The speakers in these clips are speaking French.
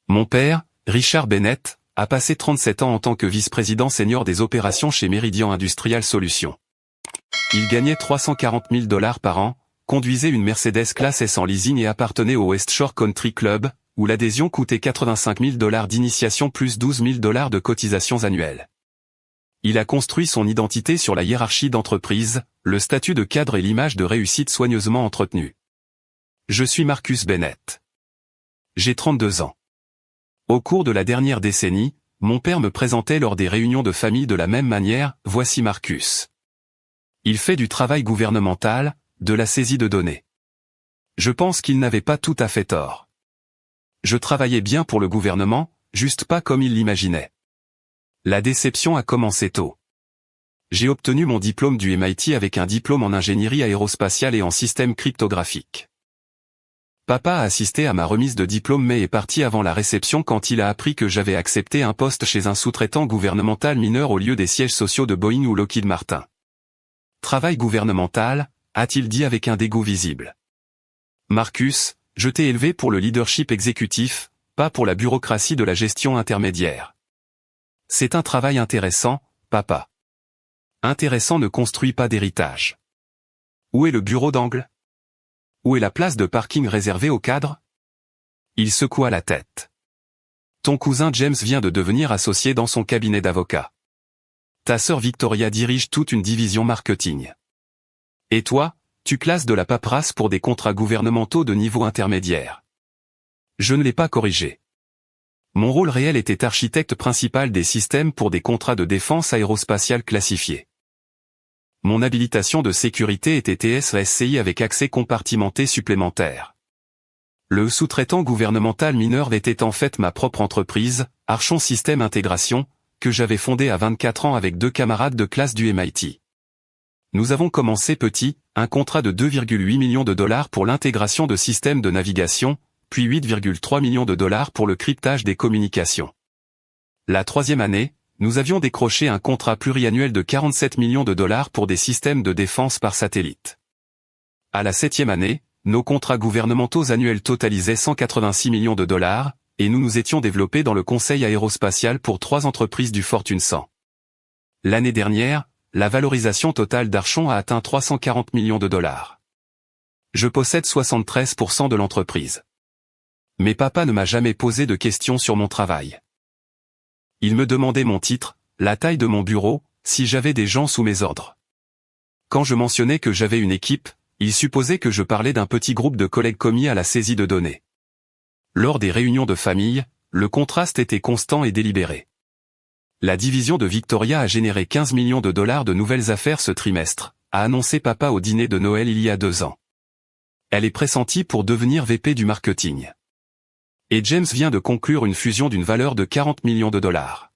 Mon père, Richard Bennett, a passé 37 ans en tant que vice-président senior des opérations chez Meridian Industrial Solutions. Il gagnait 340 000 $ par an, conduisait une Mercedes Classe S en leasing et appartenait au West Shore Country Club, où l'adhésion coûtait 85 000 $ d'initiation plus 12 000 $ de cotisations annuelles. Il a construit son identité sur la hiérarchie d'entreprise, le statut de cadre et l'image de réussite soigneusement entretenue. Je suis Marcus Bennett. J'ai 32 ans. Au cours de la dernière décennie, mon père me présentait lors des réunions de famille de la même manière, voici Marcus. Il fait du travail gouvernemental, de la saisie de données. Je pense qu'il n'avait pas tout à fait tort. Je travaillais bien pour le gouvernement, juste pas comme il l'imaginait. La déception a commencé tôt. J'ai obtenu mon diplôme du MIT avec un diplôme en ingénierie aérospatiale et en système cryptographique. Papa a assisté à ma remise de diplôme mais est parti avant la réception quand il a appris que j'avais accepté un poste chez un sous-traitant gouvernemental mineur au lieu des sièges sociaux de Boeing ou Lockheed Martin. Travail gouvernemental, a-t-il dit avec un dégoût visible. Marcus, je t'ai élevé pour le leadership exécutif, pas pour la bureaucratie de la gestion intermédiaire. C'est un travail intéressant, papa. Intéressant ne construit pas d'héritage. Où est le bureau d'angle? Où est la place de parking réservée aux cadres? Il secoua la tête. Ton cousin James vient de devenir associé dans son cabinet d'avocat. Ta sœur Victoria dirige toute une division marketing. Et toi, tu classes de la paperasse pour des contrats gouvernementaux de niveau intermédiaire. Je ne l'ai pas corrigé. Mon rôle réel était architecte principal des systèmes pour des contrats de défense aérospatiale classifiés. Mon habilitation de sécurité était TS-SCI avec accès compartimenté supplémentaire. Le sous-traitant gouvernemental mineur était en fait ma propre entreprise, Archon Système Intégration, que j'avais fondée à 24 ans avec 2 camarades de classe du MIT. Nous avons commencé petit, un contrat de 2,8 millions de $ pour l'intégration de systèmes de navigation, puis 8,3 millions de $ pour le cryptage des communications. La 3e année, nous avions décroché un contrat pluriannuel de 47 millions de $ pour des systèmes de défense par satellite. À la 7e année, nos contrats gouvernementaux annuels totalisaient 186 millions de $, et nous nous étions développés dans le conseil aérospatial pour 3 entreprises du Fortune 100. L'année dernière, la valorisation totale d'Archon a atteint 340 millions de $. Je possède 73% de l'entreprise. Mais papa ne m'a jamais posé de questions sur mon travail. Il me demandait mon titre, la taille de mon bureau, si j'avais des gens sous mes ordres. Quand je mentionnais que j'avais une équipe, il supposait que je parlais d'un petit groupe de collègues commis à la saisie de données. Lors des réunions de famille, le contraste était constant et délibéré. La division de Victoria a généré 15 millions de $ de nouvelles affaires ce trimestre, a annoncé papa au dîner de Noël il y a 2 ans. Elle est pressentie pour devenir VP du marketing. Et James vient de conclure une fusion d'une valeur de 40 millions de $.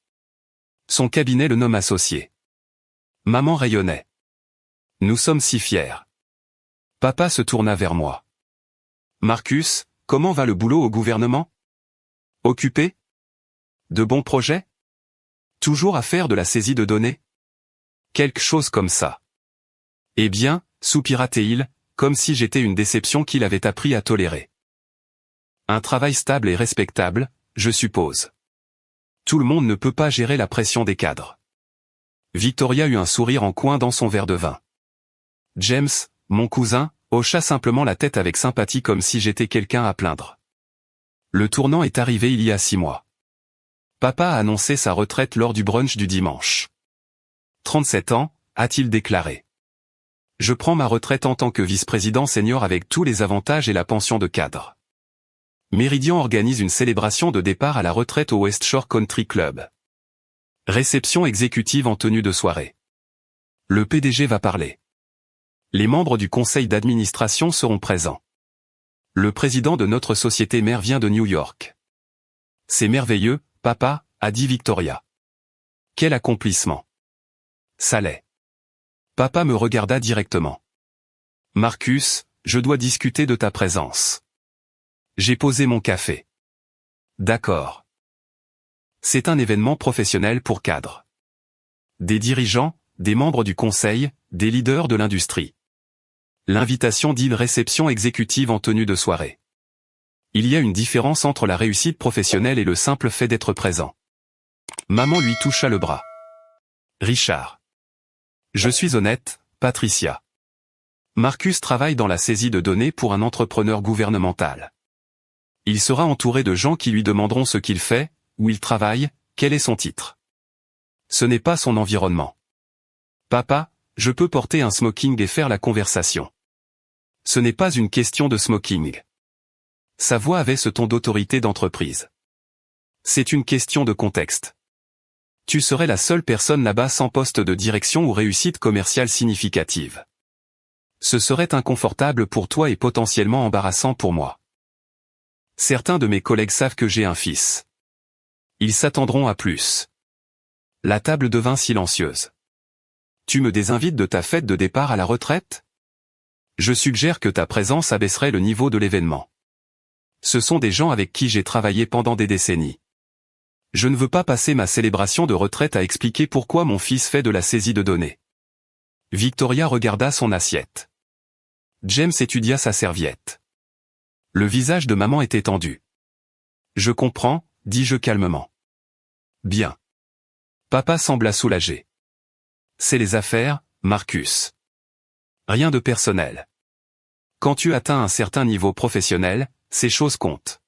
Son cabinet le nomme associé. Maman rayonnait. Nous sommes si fiers. Papa se tourna vers moi. Marcus, comment va le boulot au gouvernement? Occupé? De bons projets? Toujours à faire de la saisie de données? Quelque chose comme ça. Eh bien, soupira-t-il, comme si j'étais une déception qu'il avait appris à tolérer. Un travail stable et respectable, je suppose. Tout le monde ne peut pas gérer la pression des cadres. Victoria eut un sourire en coin dans son verre de vin. James, mon cousin, hocha simplement la tête avec sympathie comme si j'étais quelqu'un à plaindre. Le tournant est arrivé il y a 6 mois. Papa a annoncé sa retraite lors du brunch du dimanche. 37 ans, a-t-il déclaré. Je prends ma retraite en tant que vice-président senior avec tous les avantages et la pension de cadre. Meridian organise une célébration de départ à la retraite au West Shore Country Club. Réception exécutive en tenue de soirée. Le PDG va parler. Les membres du conseil d'administration seront présents. Le président de notre société mère vient de New York. C'est merveilleux, papa, a dit Victoria. Quel accomplissement. Ça l'est. Papa me regarda directement. Marcus, je dois discuter de ta présence. J'ai posé mon café. D'accord. C'est un événement professionnel pour cadres. Des dirigeants, des membres du conseil, des leaders de l'industrie. L'invitation dit une réception exécutive en tenue de soirée. Il y a une différence entre la réussite professionnelle et le simple fait d'être présent. Maman lui toucha le bras. Richard. Je suis honnête, Patricia. Marcus travaille dans la saisie de données pour un entrepreneur gouvernemental. Il sera entouré de gens qui lui demanderont ce qu'il fait, où il travaille, quel est son titre. Ce n'est pas son environnement. Papa, je peux porter un smoking et faire la conversation. Ce n'est pas une question de smoking. Sa voix avait ce ton d'autorité d'entreprise. C'est une question de contexte. Tu serais la seule personne là-bas sans poste de direction ou réussite commerciale significative. Ce serait inconfortable pour toi et potentiellement embarrassant pour moi. Certains de mes collègues savent que j'ai un fils. Ils s'attendront à plus. La table devint silencieuse. Tu me désinvites de ta fête de départ à la retraite? Je suggère que ta présence abaisserait le niveau de l'événement. Ce sont des gens avec qui j'ai travaillé pendant des décennies. Je ne veux pas passer ma célébration de retraite à expliquer pourquoi mon fils fait de la saisie de données. Victoria regarda son assiette. James étudia sa serviette. Le visage de maman était tendu. Je comprends, dis-je calmement. Bien. Papa sembla soulagé. C'est les affaires, Marcus. Rien de personnel. Quand tu atteins un certain niveau professionnel, ces choses comptent.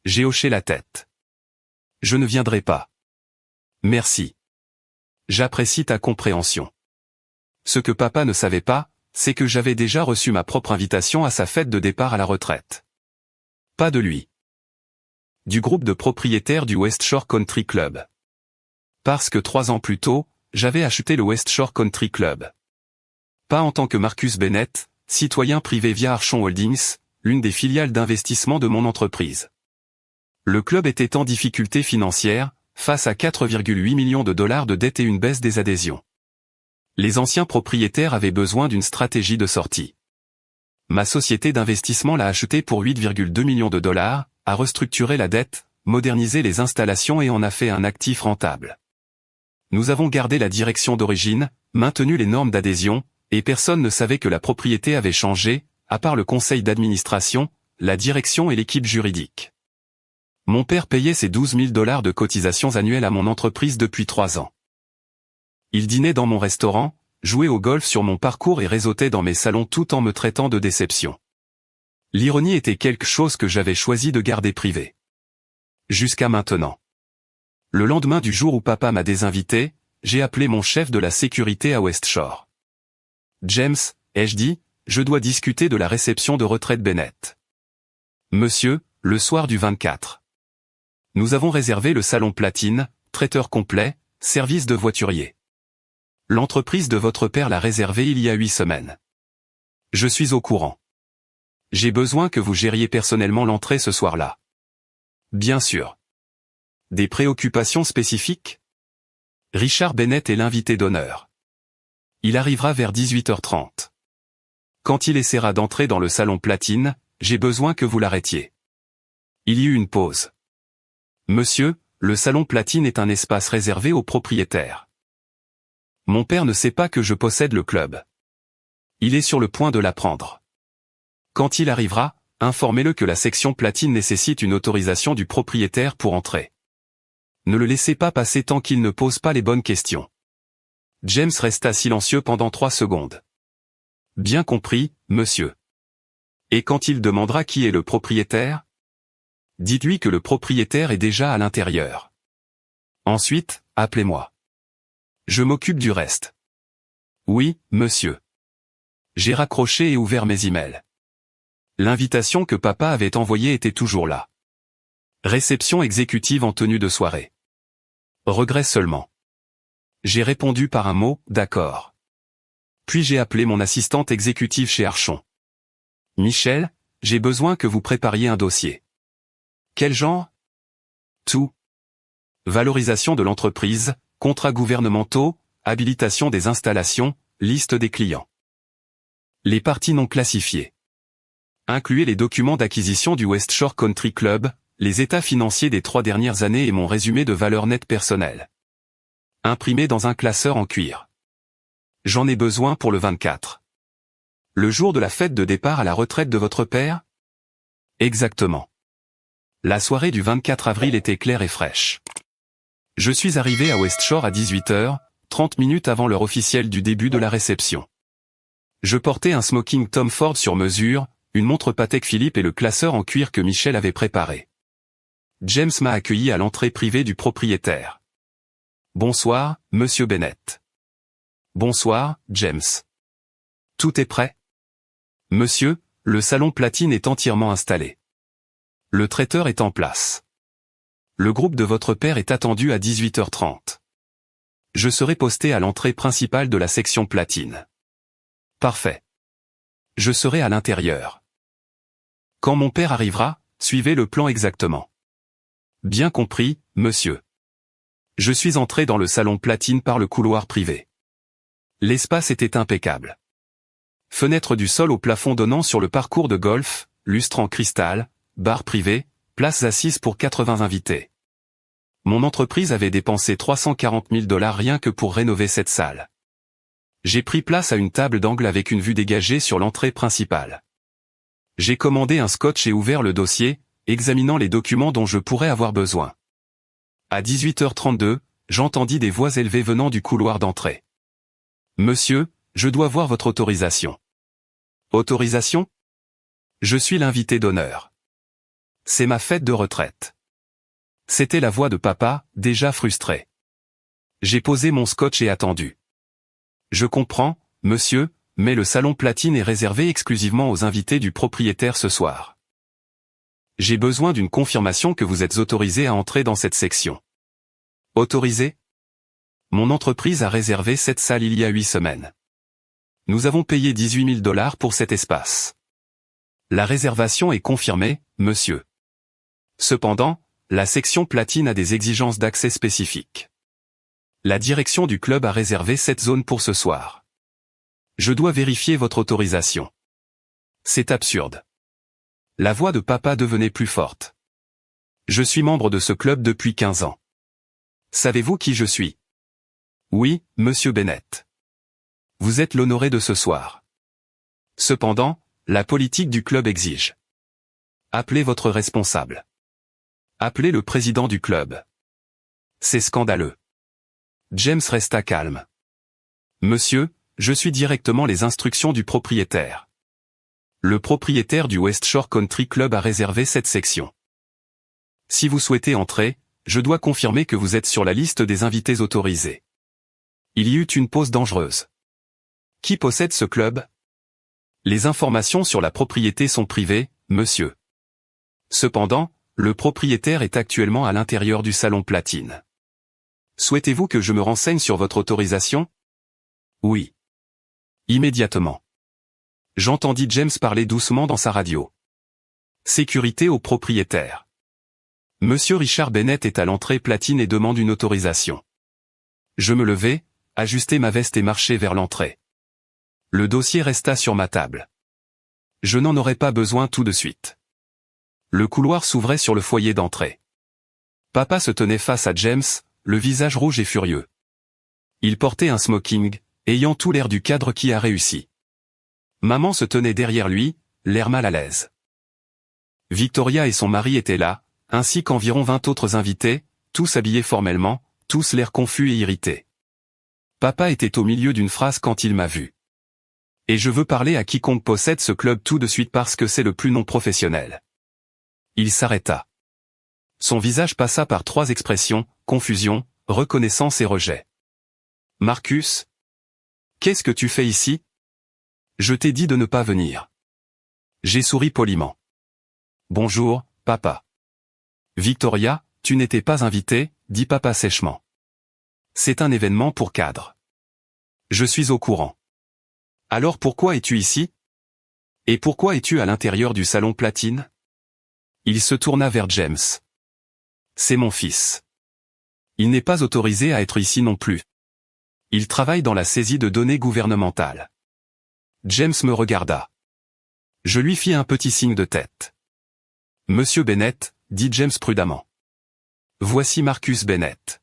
J'ai hoché la tête. Je ne viendrai pas. Merci. J'apprécie ta compréhension. Ce que papa ne savait pas, c'est que j'avais déjà reçu ma propre invitation à sa fête de départ à la retraite. Pas de lui. Du groupe de propriétaires du West Shore Country Club. Parce que 3 ans plus tôt, j'avais acheté le West Shore Country Club. Pas en tant que Marcus Bennett, citoyen privé via Archon Holdings, l'une des filiales d'investissement de mon entreprise. Le club était en difficulté financière, face à 4,8 millions de dollars de dettes et une baisse des adhésions. Les anciens propriétaires avaient besoin d'une stratégie de sortie. Ma société d'investissement l'a acheté pour 8,2 millions de dollars, a restructuré la dette, modernisé les installations et en a fait un actif rentable. Nous avons gardé la direction d'origine, maintenu les normes d'adhésion, et personne ne savait que la propriété avait changé, à part le conseil d'administration, la direction et l'équipe juridique. Mon père payait ses 12 000 dollars de cotisations annuelles à mon entreprise depuis 3 ans. Il dînait dans mon restaurant, jouait au golf sur mon parcours et réseautait dans mes salons tout en me traitant de déception. L'ironie était quelque chose que j'avais choisi de garder privé. Jusqu'à maintenant. Le lendemain du jour où papa m'a désinvité, j'ai appelé mon chef de la sécurité à West Shore. James, ai-je dit, je dois discuter de la réception de retraite Bennett. Monsieur, le soir du 24. Nous avons réservé le salon platine, traiteur complet, service de voiturier. L'entreprise de votre père l'a réservé il y a 8 semaines. Je suis au courant. J'ai besoin que vous gériez personnellement l'entrée ce soir-là. Bien sûr. Des préoccupations spécifiques? Richard Bennett est l'invité d'honneur. Il arrivera vers 18h30. Quand il essaiera d'entrer dans le salon platine, j'ai besoin que vous l'arrêtiez. Il y eut une pause. Monsieur, le salon platine est un espace réservé aux propriétaires. Mon père ne sait pas que je possède le club. Il est sur le point de l'apprendre. Quand il arrivera, informez-le que la section platine nécessite une autorisation du propriétaire pour entrer. Ne le laissez pas passer tant qu'il ne pose pas les bonnes questions. James resta silencieux pendant 3 secondes. Bien compris, monsieur. Et quand il demandera qui est le propriétaire? Dites-lui que le propriétaire est déjà à l'intérieur. Ensuite, appelez-moi. Je m'occupe du reste. Oui, monsieur. J'ai raccroché et ouvert mes emails. L'invitation que papa avait envoyée était toujours là. Réception exécutive en tenue de soirée. Regret seulement. J'ai répondu par un mot, d'accord. Puis j'ai appelé mon assistante exécutive chez Archon. Michel, j'ai besoin que vous prépariez un dossier. Quel genre? Tout. Valorisation de l'entreprise, contrats gouvernementaux, habilitation des installations, liste des clients. Les parties non classifiées. Incluez les documents d'acquisition du West Shore Country Club, les états financiers des 3 dernières années et mon résumé de valeur nette personnelle. Imprimé dans un classeur en cuir. J'en ai besoin pour le 24. Le jour de la fête de départ à la retraite de votre père? Exactement. La soirée du 24 avril était claire et fraîche. Je suis arrivé à West Shore à 18h, 30 minutes avant l'heure officielle du début de la réception. Je portais un smoking Tom Ford sur mesure, une montre Patek Philippe et le classeur en cuir que Michel avait préparé. James m'a accueilli à l'entrée privée du propriétaire. « Bonsoir, monsieur Bennett. »« Bonsoir, James. »« Tout est prêt ?»« Monsieur, le salon platine est entièrement installé. Le traiteur est en place. Le groupe de votre père est attendu à 18h30. Je serai posté à l'entrée principale de la section platine. » Parfait. Je serai à l'intérieur. Quand mon père arrivera, suivez le plan exactement. Bien compris, monsieur. Je suis entré dans le salon platine par le couloir privé. L'espace était impeccable. Fenêtre du sol au plafond donnant sur le parcours de golf, lustre en cristal, bar privé, places assises pour 80 invités. Mon entreprise avait dépensé 340 000 $ rien que pour rénover cette salle. J'ai pris place à une table d'angle avec une vue dégagée sur l'entrée principale. J'ai commandé un scotch et ouvert le dossier, examinant les documents dont je pourrais avoir besoin. À 18h32, j'entendis des voix élevées venant du couloir d'entrée. « Monsieur, je dois voir votre autorisation. »« Autorisation ? Je suis l'invité d'honneur. C'est ma fête de retraite. » C'était la voix de papa, déjà frustré. J'ai posé mon scotch et attendu. « Je comprends, monsieur, mais le salon platine est réservé exclusivement aux invités du propriétaire ce soir. J'ai besoin d'une confirmation que vous êtes autorisé à entrer dans cette section. » Autorisé ? Mon entreprise a réservé cette salle il y a 8 semaines. Nous avons payé 18 000 $ pour cet espace. La réservation est confirmée, monsieur. Cependant, la section platine a des exigences d'accès spécifiques. La direction du club a réservé cette zone pour ce soir. Je dois vérifier votre autorisation. C'est absurde. La voix de papa devenait plus forte. Je suis membre de ce club depuis 15 ans. Savez-vous qui je suis ? Oui, monsieur Bennett. Vous êtes l'honoré de ce soir. Cependant, la politique du club exige. Appelez votre responsable. Appelez le président du club. C'est scandaleux. James resta calme. Monsieur, je suis directement les instructions du propriétaire. Le propriétaire du West Shore Country Club a réservé cette section. Si vous souhaitez entrer, je dois confirmer que vous êtes sur la liste des invités autorisés. Il y eut une pause dangereuse. Qui possède ce club ? Les informations sur la propriété sont privées, monsieur. Cependant, le propriétaire est actuellement à l'intérieur du salon platine. Souhaitez-vous que je me renseigne sur votre autorisation ? Oui. Immédiatement. J'entendis James parler doucement dans sa radio. Sécurité au propriétaire. Monsieur Richard Bennett est à l'entrée platine et demande une autorisation. Je me levai, ajustai ma veste et marchai vers l'entrée. Le dossier resta sur ma table. Je n'en aurais pas besoin tout de suite. Le couloir s'ouvrait sur le foyer d'entrée. Papa se tenait face à James, le visage rouge et furieux. Il portait un smoking, ayant tout l'air du cadre qui a réussi. Maman se tenait derrière lui, l'air mal à l'aise. Victoria et son mari étaient là, ainsi qu'environ 20 autres invités, tous habillés formellement, tous l'air confus et irrités. Papa était au milieu d'une phrase quand il m'a vu. Et je veux parler à quiconque possède ce club tout de suite parce que c'est le plus non professionnel. Il s'arrêta. Son visage passa par 3 expressions, confusion, reconnaissance et rejet. Marcus ? Qu'est-ce que tu fais ici ? Je t'ai dit de ne pas venir. J'ai souri poliment. Bonjour, papa. Victoria, tu n'étais pas invitée, dit papa sèchement. C'est un événement pour cadres. Je suis au courant. Alors pourquoi es-tu ici ? Et pourquoi es-tu à l'intérieur du salon platine ? Il se tourna vers James. C'est mon fils. Il n'est pas autorisé à être ici non plus. Il travaille dans la saisie de données gouvernementales. James me regarda. Je lui fis un petit signe de tête. Monsieur Bennett, dit James prudemment. Voici Marcus Bennett.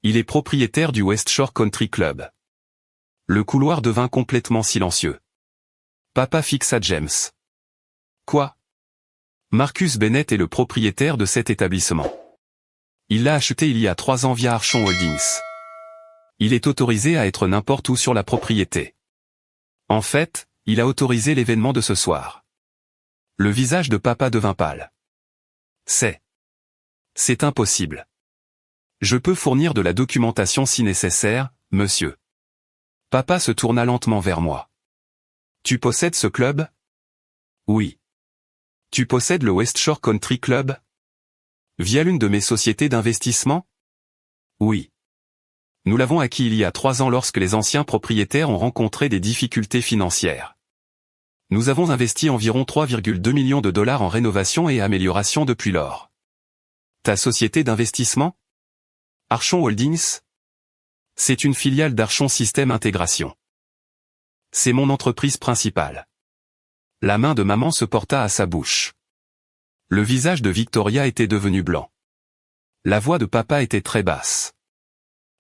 Il est propriétaire du West Shore Country Club. Le couloir devint complètement silencieux. Papa fixa James. Quoi ? Marcus Bennett est le propriétaire de cet établissement. Il l'a acheté il y a 3 ans via Archon Holdings. Il est autorisé à être n'importe où sur la propriété. En fait, il a autorisé l'événement de ce soir. Le visage de papa devint pâle. C'est impossible. Je peux fournir de la documentation si nécessaire, monsieur. Papa se tourna lentement vers moi. Tu possèdes ce club? Oui. Tu possèdes le West Shore Country Club? Via l'une de mes sociétés d'investissement? Oui. Nous l'avons acquis il y a 3 ans lorsque les anciens propriétaires ont rencontré des difficultés financières. Nous avons investi environ 3,2 millions de dollars en rénovation et amélioration depuis lors. Ta société d'investissement? Archon Holdings? C'est une filiale d'Archon Système Intégration. C'est mon entreprise principale. La main de maman se porta à sa bouche. Le visage de Victoria était devenu blanc. La voix de papa était très basse.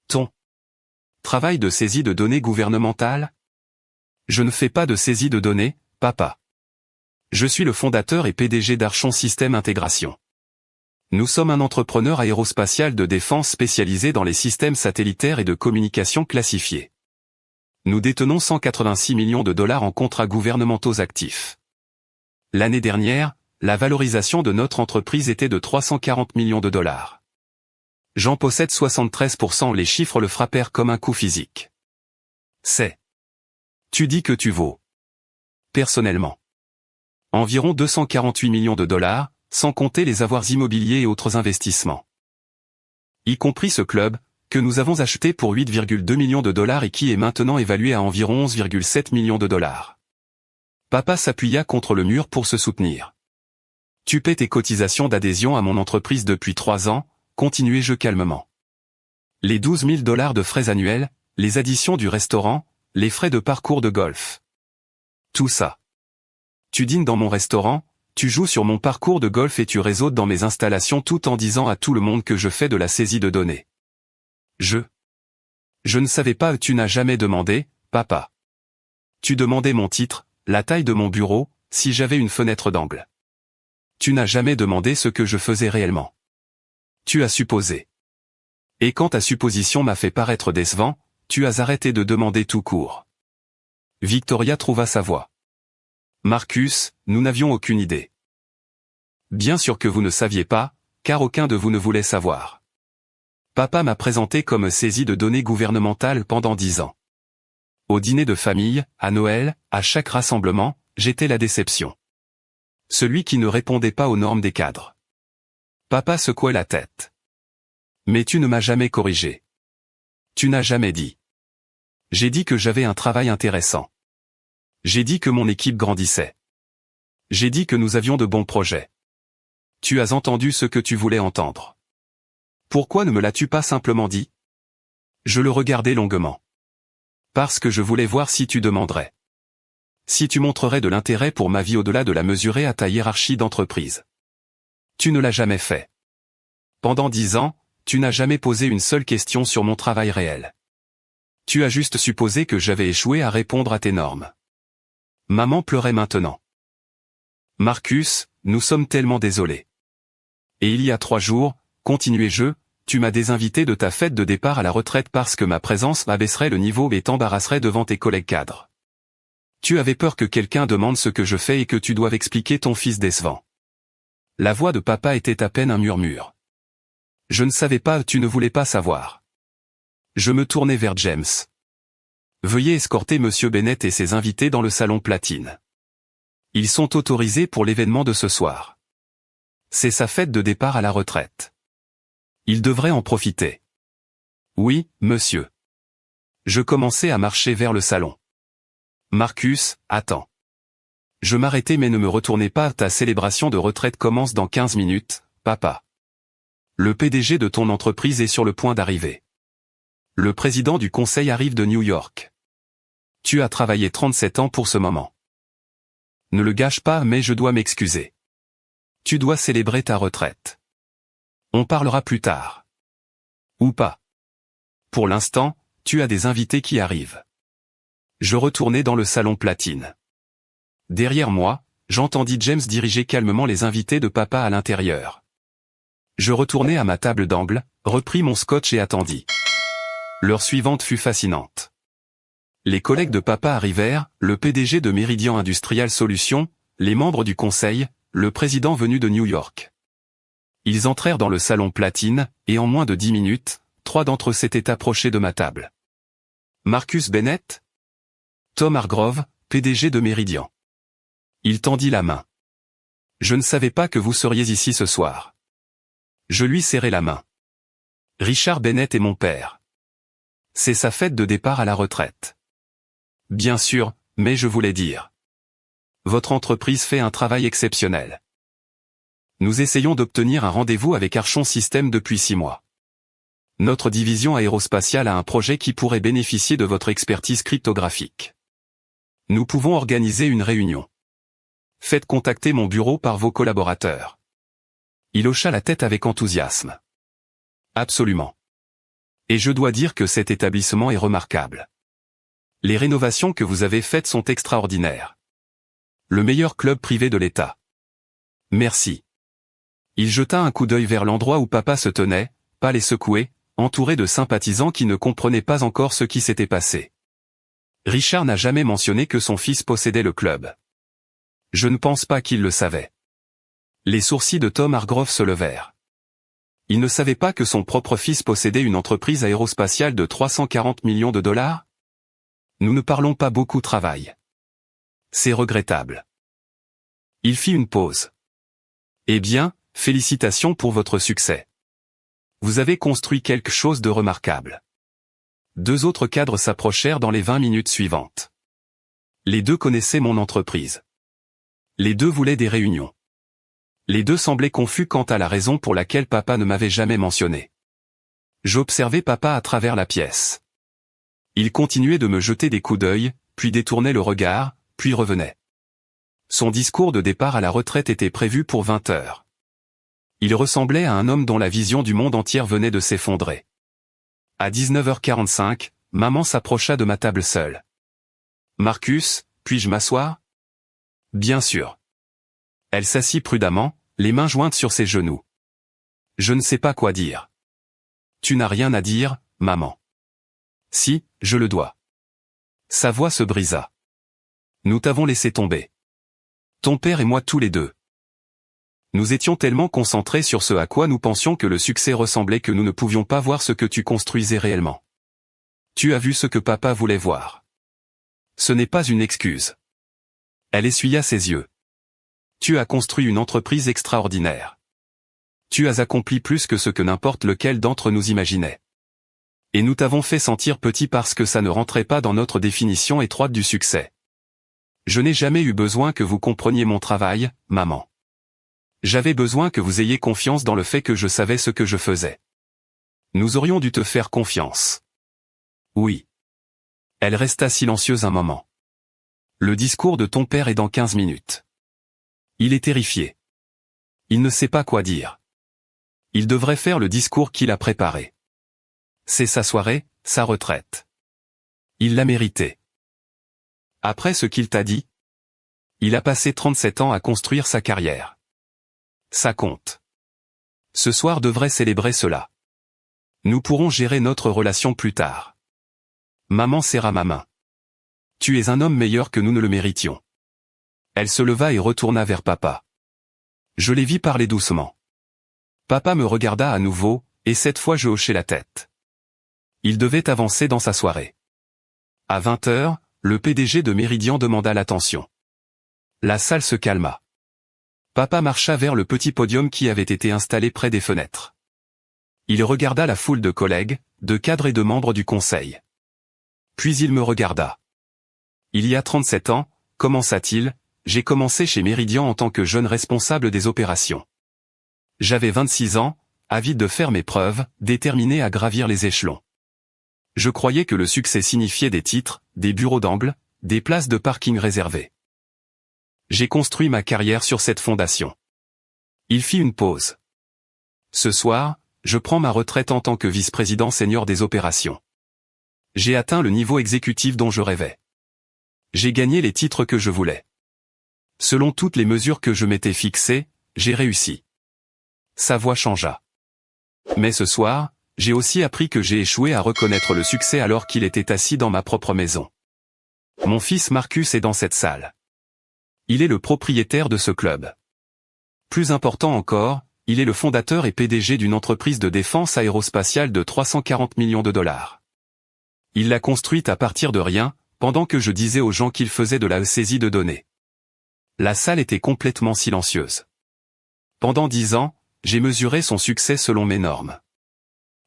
Ton travail de saisie de données gouvernementales? Je ne fais pas de saisie de données, papa. Je suis le fondateur et PDG d'Archon Système Intégration. Nous sommes un entrepreneur aérospatial de défense spécialisé dans les systèmes satellitaires et de communication classifiés. Nous détenons 186 millions de dollars en contrats gouvernementaux actifs. L'année dernière, la valorisation de notre entreprise était de 340 millions de dollars. J'en possède 73%. Les chiffres le frappèrent comme un coup physique. Tu dis que tu vaux. Personnellement. Environ 248 millions de dollars, sans compter les avoirs immobiliers et autres investissements. Y compris ce club, que nous avons acheté pour 8,2 millions de dollars et qui est maintenant évalué à environ 11,7 millions de dollars. Papa s'appuya contre le mur pour se soutenir. Tu paies tes cotisations d'adhésion à mon entreprise depuis 3 ans, continuai-je calmement. Les 12 000 dollars de frais annuels, les additions du restaurant, les frais de parcours de golf. Tout ça. Tu dînes dans mon restaurant, tu joues sur mon parcours de golf et tu réseautes dans mes installations tout en disant à tout le monde que je fais de la saisie de données. Je ne savais pas, tu n'as jamais demandé, papa. Tu demandais mon titre, la taille de mon bureau, si j'avais une fenêtre d'angle. Tu n'as jamais demandé ce que je faisais réellement. Tu as supposé. Et quand ta supposition m'a fait paraître décevant, tu as arrêté de demander tout court. Victoria trouva sa voix. Marcus, nous n'avions aucune idée. Bien sûr que vous ne saviez pas, car aucun de vous ne voulait savoir. Papa m'a présenté comme saisie de données gouvernementales pendant 10 ans. Au dîner de famille, à Noël, à chaque rassemblement, j'étais la déception. Celui qui ne répondait pas aux normes des cadres. Papa secouait la tête. Mais tu ne m'as jamais corrigé. Tu n'as jamais dit. J'ai dit que j'avais un travail intéressant. J'ai dit que mon équipe grandissait. J'ai dit que nous avions de bons projets. Tu as entendu ce que tu voulais entendre. Pourquoi ne me l'as-tu pas simplement dit? Je le regardais longuement. Parce que je voulais voir si tu demanderais. Si tu montrerais de l'intérêt pour ma vie au-delà de la mesurer à ta hiérarchie d'entreprise. Tu ne l'as jamais fait. Pendant 10 ans, tu n'as jamais posé une seule question sur mon travail réel. Tu as juste supposé que j'avais échoué à répondre à tes normes. Maman pleurait maintenant. Marcus, nous sommes tellement désolés. Et il y a 3 jours, continuai-je, tu m'as désinvité de ta fête de départ à la retraite parce que ma présence abaisserait le niveau et t'embarrasserait devant tes collègues cadres. Tu avais peur que quelqu'un demande ce que je fais et que tu doives expliquer ton fils décevant. La voix de papa était à peine un murmure. Je ne savais pas, tu ne voulais pas savoir. Je me tournai vers James. Veuillez escorter Monsieur Bennett et ses invités dans le salon platine. Ils sont autorisés pour l'événement de ce soir. C'est sa fête de départ à la retraite. Il devrait en profiter. Oui, monsieur. Je commençai à marcher vers le salon. Marcus, attends. Je m'arrêtai mais ne me retournai pas, ta célébration de retraite commence dans 15 minutes, papa. Le PDG de ton entreprise est sur le point d'arriver. Le président du conseil arrive de New York. Tu as travaillé 37 ans pour ce moment. Ne le gâche pas mais je dois m'excuser. Tu dois célébrer ta retraite. On parlera plus tard. Ou pas. Pour l'instant, tu as des invités qui arrivent. Je retournai dans le salon platine. Derrière moi, j'entendis James diriger calmement les invités de papa à l'intérieur. Je retournai à ma table d'angle, repris mon scotch et attendis. L'heure suivante fut fascinante. Les collègues de papa arrivèrent, le PDG de Meridian Industrial Solutions, les membres du conseil, le président venu de New York. Ils entrèrent dans le salon platine, et en moins de 10 minutes, 3 d'entre eux s'étaient approchés de ma table. Marcus Bennett? Tom Hargrove, PDG de Meridian. Il tendit la main. Je ne savais pas que vous seriez ici ce soir. Je lui serrai la main. Richard Bennett est mon père. C'est sa fête de départ à la retraite. Bien sûr, mais je voulais dire. Votre entreprise fait un travail exceptionnel. Nous essayons d'obtenir un rendez-vous avec Archon Systems depuis 6 mois. Notre division aérospatiale a un projet qui pourrait bénéficier de votre expertise cryptographique. Nous pouvons organiser une réunion. Faites contacter mon bureau par vos collaborateurs. Il hocha la tête avec enthousiasme. Absolument. Et je dois dire que cet établissement est remarquable. Les rénovations que vous avez faites sont extraordinaires. Le meilleur club privé de l'État. Merci. Il jeta un coup d'œil vers l'endroit où papa se tenait, pâle et secoué, entouré de sympathisants qui ne comprenaient pas encore ce qui s'était passé. Richard n'a jamais mentionné que son fils possédait le club. Je ne pense pas qu'il le savait. Les sourcils de Tom Hargrove se levèrent. Il ne savait pas que son propre fils possédait une entreprise aérospatiale de 340 millions de dollars? Nous ne parlons pas beaucoup travail. C'est regrettable. Il fit une pause. Eh bien, félicitations pour votre succès. Vous avez construit quelque chose de remarquable. 2 autres cadres s'approchèrent dans les 20 minutes suivantes. Les 2 connaissaient mon entreprise. Les 2 voulaient des réunions. Les 2 semblaient confus quant à la raison pour laquelle papa ne m'avait jamais mentionné. J'observais papa à travers la pièce. Il continuait de me jeter des coups d'œil, puis détournait le regard, puis revenait. Son discours de départ à la retraite était prévu pour 20 heures. Il ressemblait à un homme dont la vision du monde entier venait de s'effondrer. À 19h45, maman s'approcha de ma table seule. « Marcus, puis-je m'asseoir » ? « Bien sûr. » Elle s'assit prudemment, les mains jointes sur ses genoux. « Je ne sais pas quoi dire. »« Tu n'as rien à dire, maman. »« Si, je le dois. » Sa voix se brisa. « Nous t'avons laissé tomber. Ton père et moi tous les 2. Nous étions tellement concentrés sur ce à quoi nous pensions que le succès ressemblait que nous ne pouvions pas voir ce que tu construisais réellement. Tu as vu ce que papa voulait voir. Ce n'est pas une excuse. » Elle essuya ses yeux. « Tu as construit une entreprise extraordinaire. Tu as accompli plus que ce que n'importe lequel d'entre nous imaginait. Et nous t'avons fait sentir petit parce que ça ne rentrait pas dans notre définition étroite du succès. Je n'ai jamais eu besoin que vous compreniez mon travail, maman. J'avais besoin que vous ayez confiance dans le fait que je savais ce que je faisais. Nous aurions dû te faire confiance. » Oui. Elle resta silencieuse un moment. « Le discours de ton père est dans 15 minutes. Il est terrifié. Il ne sait pas quoi dire. Il devrait faire le discours qu'il a préparé. C'est sa soirée, sa retraite. Il l'a mérité. Après ce qu'il t'a dit, il a passé 37 ans à construire sa carrière. Ça compte. Ce soir devrait célébrer cela. Nous pourrons gérer notre relation plus tard. » Maman serra ma main. « Tu es un homme meilleur que nous ne le méritions. » Elle se leva et retourna vers papa. Je les vis parler doucement. Papa me regarda à nouveau, et cette fois je hochai la tête. Il devait avancer dans sa soirée. À 20 heures, le PDG de Meridian demanda l'attention. La salle se calma. Papa marcha vers le petit podium qui avait été installé près des fenêtres. Il regarda la foule de collègues, de cadres et de membres du conseil. Puis il me regarda. « Il y a 37 ans, commença-t-il, j'ai commencé chez Meridian en tant que jeune responsable des opérations. J'avais 26 ans, avide de faire mes preuves, déterminé à gravir les échelons. Je croyais que le succès signifiait des titres, des bureaux d'angle, des places de parking réservées. J'ai construit ma carrière sur cette fondation. » Il fit une pause. « Ce soir, je prends ma retraite en tant que vice-président senior des opérations. J'ai atteint le niveau exécutif dont je rêvais. J'ai gagné les titres que je voulais. Selon toutes les mesures que je m'étais fixées, j'ai réussi. Sa voix changea. Mais ce soir, j'ai aussi appris que j'ai échoué à reconnaître le succès alors qu'il était assis dans ma propre maison. Mon fils Marcus est dans cette salle. Il est le propriétaire de ce club. Plus important encore, il est le fondateur et PDG d'une entreprise de défense aérospatiale de 340 millions de dollars. Il l'a construite à partir de rien, pendant que je disais aux gens qu'il faisait de la saisie de données. La salle était complètement silencieuse. Pendant 10 ans, j'ai mesuré son succès selon mes normes.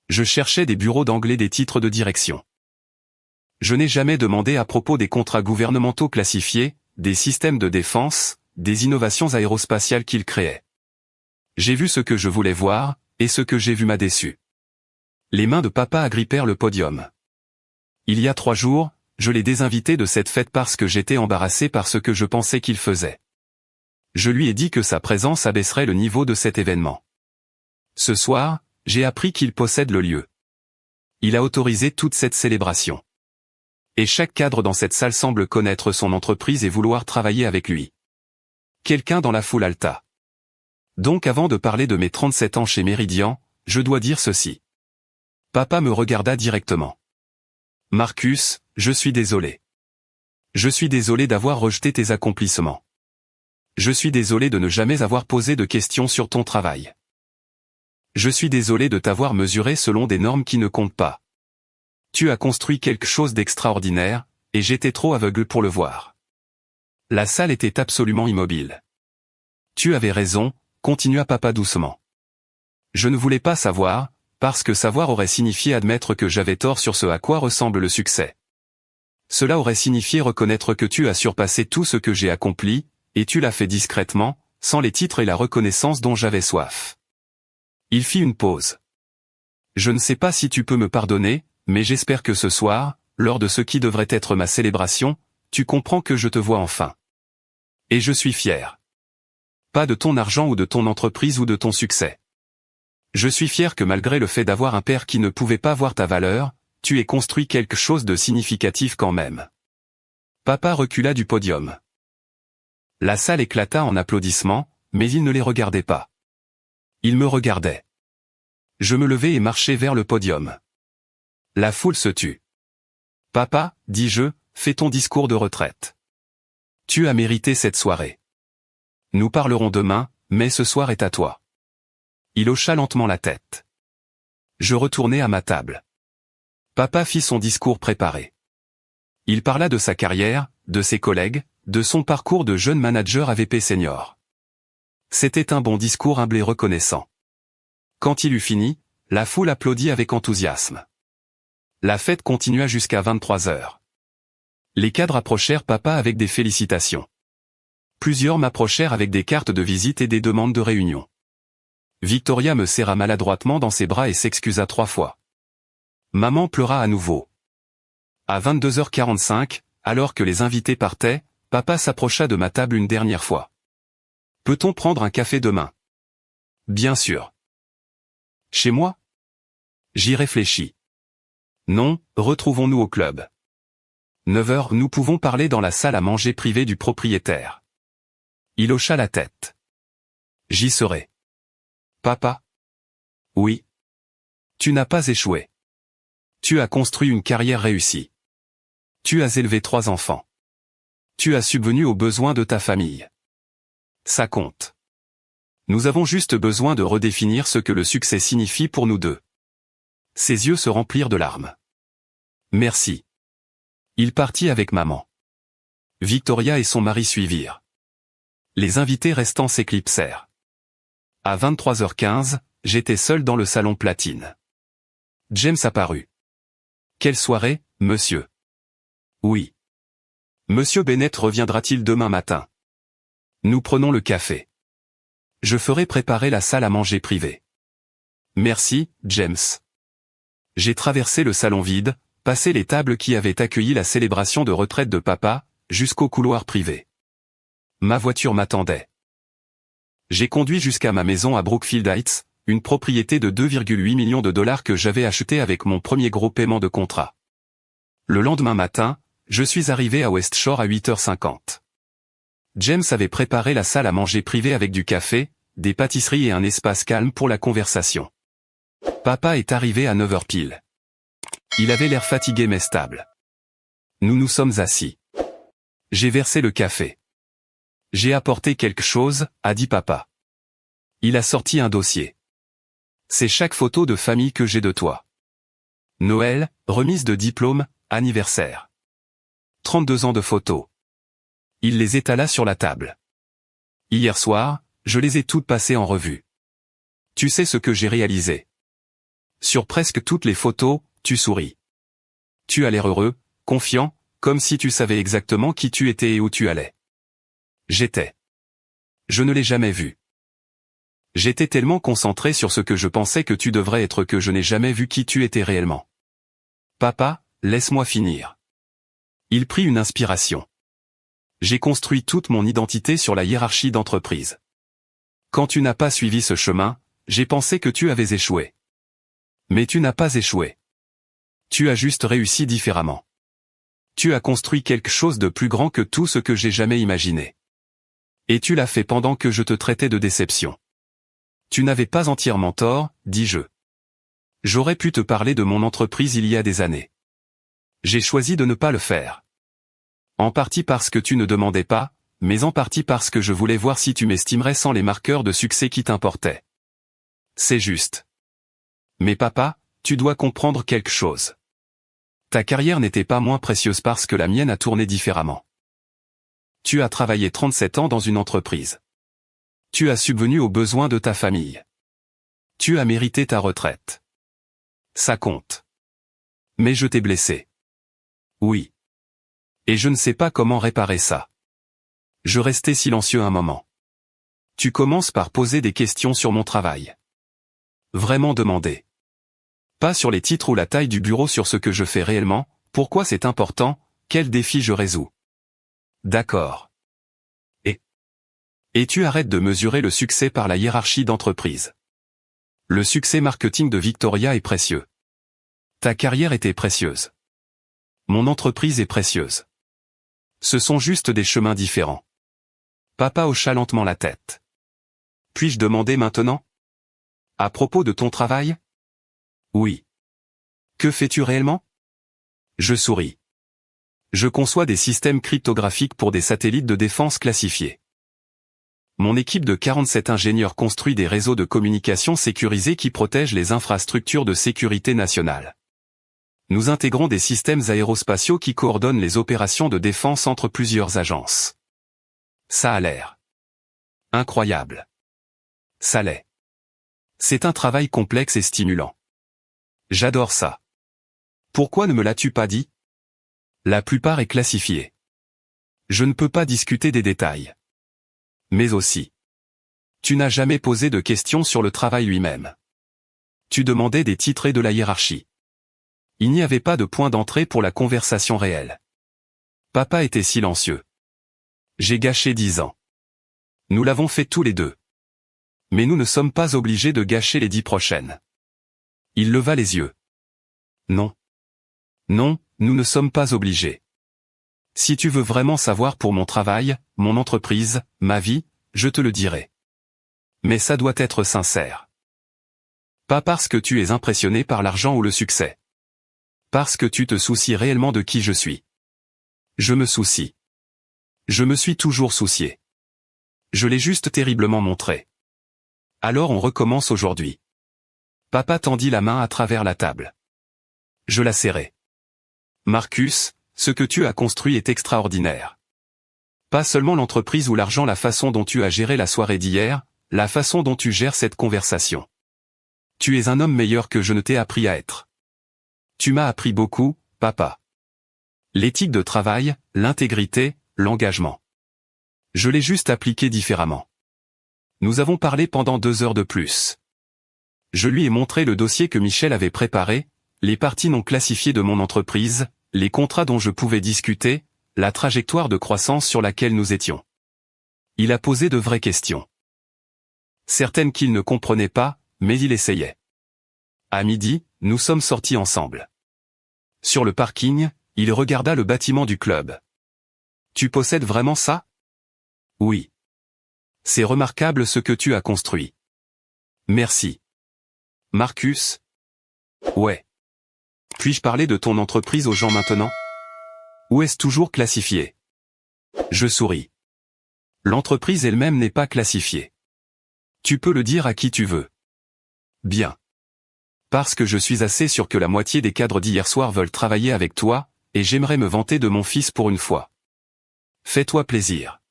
Je cherchais des bureaux d'anglais des titres de direction. Je n'ai jamais demandé à propos des contrats gouvernementaux classifiés, des systèmes de défense, des innovations aérospatiales qu'il créait. J'ai vu ce que je voulais voir, et ce que j'ai vu m'a déçu. Les mains de papa agrippèrent le podium. Il y a 3 jours, je l'ai désinvité de cette fête parce que j'étais embarrassé par ce que je pensais qu'il faisait. Je lui ai dit que sa présence abaisserait le niveau de cet événement. Ce soir, j'ai appris qu'il possède le lieu. Il a autorisé toute cette célébration. Et chaque cadre dans cette salle semble connaître son entreprise et vouloir travailler avec lui. Quelqu'un dans la foule halta. Donc avant de parler de mes 37 ans chez Meridian, je dois dire ceci. Papa me regarda directement. Marcus, je suis désolé. Je suis désolé d'avoir rejeté tes accomplissements. Je suis désolé de ne jamais avoir posé de questions sur ton travail. Je suis désolé de t'avoir mesuré selon des normes qui ne comptent pas. Tu as construit quelque chose d'extraordinaire, et j'étais trop aveugle pour le voir. La salle était absolument immobile. Tu avais raison, continua papa doucement. Je ne voulais pas savoir, parce que savoir aurait signifié admettre que j'avais tort sur ce à quoi ressemble le succès. Cela aurait signifié reconnaître que tu as surpassé tout ce que j'ai accompli, et tu l'as fait discrètement, sans les titres et la reconnaissance dont j'avais soif. Il fit une pause. Je ne sais pas si tu peux me pardonner, mais j'espère que ce soir, lors de ce qui devrait être ma célébration, tu comprends que je te vois enfin. Et je suis fier. Pas de ton argent ou de ton entreprise ou de ton succès. Je suis fier que malgré le fait d'avoir un père qui ne pouvait pas voir ta valeur, tu aies construit quelque chose de significatif quand même. Papa recula du podium. La salle éclata en applaudissements, mais il ne les regardait pas. Il me regardait. Je me levai et marchai vers le podium. La foule se tut. Papa, dis-je, fais ton discours de retraite. Tu as mérité cette soirée. Nous parlerons demain, mais ce soir est à toi. Il hocha lentement la tête. Je retournai à ma table. Papa fit son discours préparé. Il parla de sa carrière, de ses collègues, de son parcours de jeune manager AVP senior. C'était un bon discours humble et reconnaissant. Quand il eut fini, la foule applaudit avec enthousiasme. La fête continua jusqu'à 23 heures. Les cadres approchèrent papa avec des félicitations. Plusieurs m'approchèrent avec des cartes de visite et des demandes de réunion. Victoria me serra maladroitement dans ses bras et s'excusa 3 fois. Maman pleura à nouveau. À 22h45, alors que les invités partaient, papa s'approcha de ma table une dernière fois. Peut-on prendre un café demain? Bien sûr. Chez moi? J'y réfléchis. Non, retrouvons-nous au club. 9h, nous pouvons parler dans la salle à manger privée du propriétaire. Il hocha la tête. J'y serai. Papa? Oui. Tu n'as pas échoué. Tu as construit une carrière réussie. Tu as élevé 3 enfants. Tu as subvenu aux besoins de ta famille. Ça compte. Nous avons juste besoin de redéfinir ce que le succès signifie pour nous deux. Ses yeux se remplirent de larmes. Merci. Il partit avec maman. Victoria et son mari suivirent. Les invités restants s'éclipsèrent. À 23h15, j'étais seul dans le salon platine. James apparut. Quelle soirée, monsieur? Oui. Monsieur Bennett reviendra-t-il demain matin? Nous prenons le café. Je ferai préparer la salle à manger privée. Merci, James. J'ai traversé le salon vide, passé les tables qui avaient accueilli la célébration de retraite de papa, jusqu'au couloir privé. Ma voiture m'attendait. J'ai conduit jusqu'à ma maison à Brookfield Heights, une propriété de 2,8 millions de dollars que j'avais achetée avec mon premier gros paiement de contrat. Le lendemain matin, je suis arrivé à West Shore à 8h50. James avait préparé la salle à manger privée avec du café, des pâtisseries et un espace calme pour la conversation. Papa est arrivé à 9 heures pile. Il avait l'air fatigué mais stable. Nous nous sommes assis. J'ai versé le café. J'ai apporté quelque chose, a dit papa. Il a sorti un dossier. C'est chaque photo de famille que j'ai de toi. Noël, remise de diplôme, anniversaire. 32 ans de photos. Il les étala sur la table. Hier soir, je les ai toutes passées en revue. Tu sais ce que j'ai réalisé. Sur presque toutes les photos, tu souris. Tu as l'air heureux, confiant, comme si tu savais exactement qui tu étais et où tu allais. J'étais. Je ne l'ai jamais vu. J'étais tellement concentré sur ce que je pensais que tu devrais être que je n'ai jamais vu qui tu étais réellement. Papa, laisse-moi finir. Il prit une inspiration. J'ai construit toute mon identité sur la hiérarchie d'entreprise. Quand tu n'as pas suivi ce chemin, j'ai pensé que tu avais échoué. Mais tu n'as pas échoué. Tu as juste réussi différemment. Tu as construit quelque chose de plus grand que tout ce que j'ai jamais imaginé. Et tu l'as fait pendant que je te traitais de déception. Tu n'avais pas entièrement tort, dis-je. J'aurais pu te parler de mon entreprise il y a des années. J'ai choisi de ne pas le faire. En partie parce que tu ne demandais pas, mais en partie parce que je voulais voir si tu m'estimerais sans les marqueurs de succès qui t'importaient. C'est juste. Mais papa, tu dois comprendre quelque chose. Ta carrière n'était pas moins précieuse parce que la mienne a tourné différemment. Tu as travaillé 37 ans dans une entreprise. Tu as subvenu aux besoins de ta famille. Tu as mérité ta retraite. Ça compte. Mais je t'ai blessé. Oui. Et je ne sais pas comment réparer ça. Je restais silencieux un moment. Tu commences par poser des questions sur mon travail. Vraiment demander. Pas sur les titres ou la taille du bureau, sur ce que je fais réellement, pourquoi c'est important, quels défis je résous. D'accord. Et tu arrêtes de mesurer le succès par la hiérarchie d'entreprise. Le succès marketing de Victoria est précieux. Ta carrière était précieuse. Mon entreprise est précieuse. Ce sont juste des chemins différents. Papa hocha lentement la tête. Puis-je demander maintenant? À propos de ton travail? Oui. Que fais-tu réellement? Je souris. Je conçois des systèmes cryptographiques pour des satellites de défense classifiés. Mon équipe de 47 ingénieurs construit des réseaux de communication sécurisés qui protègent les infrastructures de sécurité nationale. Nous intégrons des systèmes aérospatiaux qui coordonnent les opérations de défense entre plusieurs agences. Ça a l'air incroyable. Ça l'est. C'est un travail complexe et stimulant. J'adore ça. Pourquoi ne me l'as-tu pas dit? La plupart est classifié. Je ne peux pas discuter des détails. Mais aussi. Tu n'as jamais posé de questions sur le travail lui-même. Tu demandais des titres et de la hiérarchie. Il n'y avait pas de point d'entrée pour la conversation réelle. Papa était silencieux. J'ai gâché 10 ans. Nous l'avons fait tous les deux. Mais nous ne sommes pas obligés de gâcher les 10 prochaines. Il leva les yeux. Non. Non, nous ne sommes pas obligés. Si tu veux vraiment savoir pour mon travail, mon entreprise, ma vie, je te le dirai. Mais ça doit être sincère. Pas parce que tu es impressionné par l'argent ou le succès. Parce que tu te soucies réellement de qui je suis. Je me soucie. Je me suis toujours soucié. Je l'ai juste terriblement montré. Alors on recommence aujourd'hui. Papa tendit la main à travers la table. Je la serrai. Marcus, ce que tu as construit est extraordinaire. Pas seulement l'entreprise ou l'argent, la façon dont tu as géré la soirée d'hier, la façon dont tu gères cette conversation. Tu es un homme meilleur que je ne t'ai appris à être. Tu m'as appris beaucoup, papa. L'éthique de travail, l'intégrité, l'engagement. Je l'ai juste appliqué différemment. Nous avons parlé pendant 2 heures de plus. Je lui ai montré le dossier que Michel avait préparé, les parties non classifiées de mon entreprise, les contrats dont je pouvais discuter, la trajectoire de croissance sur laquelle nous étions. Il a posé de vraies questions. Certaines qu'il ne comprenait pas, mais il essayait. À midi, nous sommes sortis ensemble. Sur le parking, il regarda le bâtiment du club. Tu possèdes vraiment ça? Oui. C'est remarquable ce que tu as construit. Merci. Marcus? Ouais. Puis-je parler de ton entreprise aux gens maintenant? Ou est-ce toujours classifié? Je souris. L'entreprise elle-même n'est pas classifiée. Tu peux le dire à qui tu veux. Bien. Parce que je suis assez sûr que la moitié des cadres d'hier soir veulent travailler avec toi, et j'aimerais me vanter de mon fils pour une fois. Fais-toi plaisir.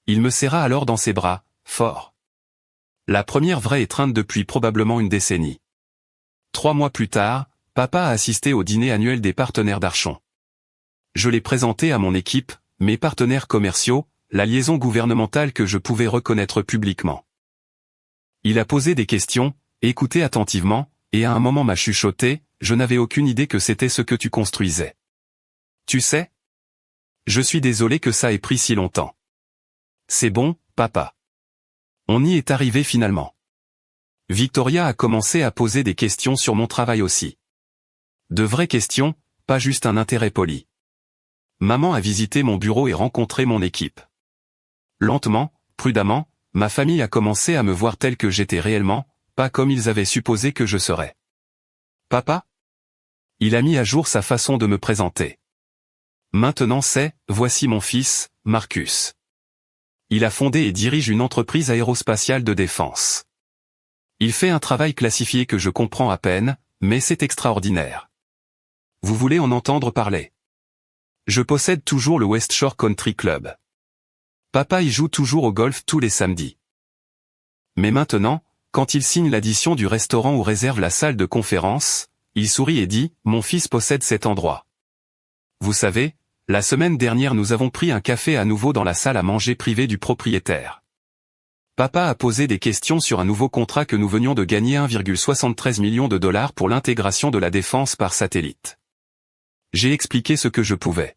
Il me serra alors dans ses bras, fort. La première vraie étreinte depuis probablement une décennie. 3 mois plus tard, papa a assisté au dîner annuel des partenaires d'Archon. Je l'ai présenté à mon équipe, mes partenaires commerciaux, la liaison gouvernementale que je pouvais reconnaître publiquement. Il a posé des questions, écouté attentivement, et à un moment m'a chuchoté, je n'avais aucune idée que c'était ce que tu construisais. Tu sais? Je suis désolé que ça ait pris si longtemps. C'est bon, papa. On y est arrivé finalement. Victoria a commencé à poser des questions sur mon travail aussi. De vraies questions, pas juste un intérêt poli. Maman a visité mon bureau et rencontré mon équipe. Lentement, prudemment, ma famille a commencé à me voir tel que j'étais réellement, pas comme ils avaient supposé que je serais. Papa? Il a mis à jour sa façon de me présenter. Maintenant voici mon fils, Marcus. Il a fondé et dirige une entreprise aérospatiale de défense. Il fait un travail classifié que je comprends à peine, mais c'est extraordinaire. Vous voulez en entendre parler? Je possède toujours le West Shore Country Club. Papa y joue toujours au golf tous les samedis. Mais maintenant, quand il signe l'addition du restaurant ou réserve la salle de conférence, il sourit et dit, mon fils possède cet endroit. Vous savez, la semaine dernière nous avons pris un café à nouveau dans la salle à manger privée du propriétaire. Papa a posé des questions sur un nouveau contrat que nous venions de gagner 1,73 million de dollars pour l'intégration de la défense par satellite. J'ai expliqué ce que je pouvais.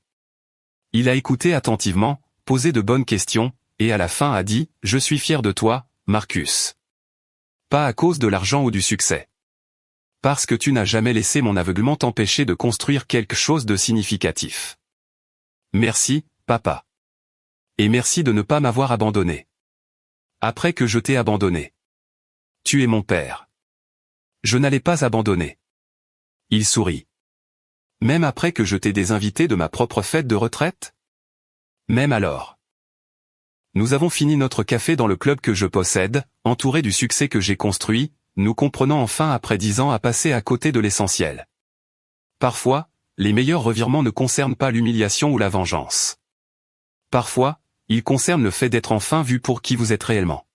Il a écouté attentivement, posé de bonnes questions, et à la fin a dit, je suis fier de toi, Marcus. Pas à cause de l'argent ou du succès. Parce que tu n'as jamais laissé mon aveuglement t'empêcher de construire quelque chose de significatif. Merci, papa. Et merci de ne pas m'avoir abandonné. Après que je t'ai abandonné. Tu es mon père. Je n'allais pas abandonner. Il sourit. Même après que je t'ai désinvité de ma propre fête de retraite? Même alors. Nous avons fini notre café dans le club que je possède, entouré du succès que j'ai construit, nous comprenant enfin après 10 ans à passer à côté de l'essentiel. Parfois, les meilleurs revirements ne concernent pas l'humiliation ou la vengeance. Parfois, ils concernent le fait d'être enfin vu pour qui vous êtes réellement.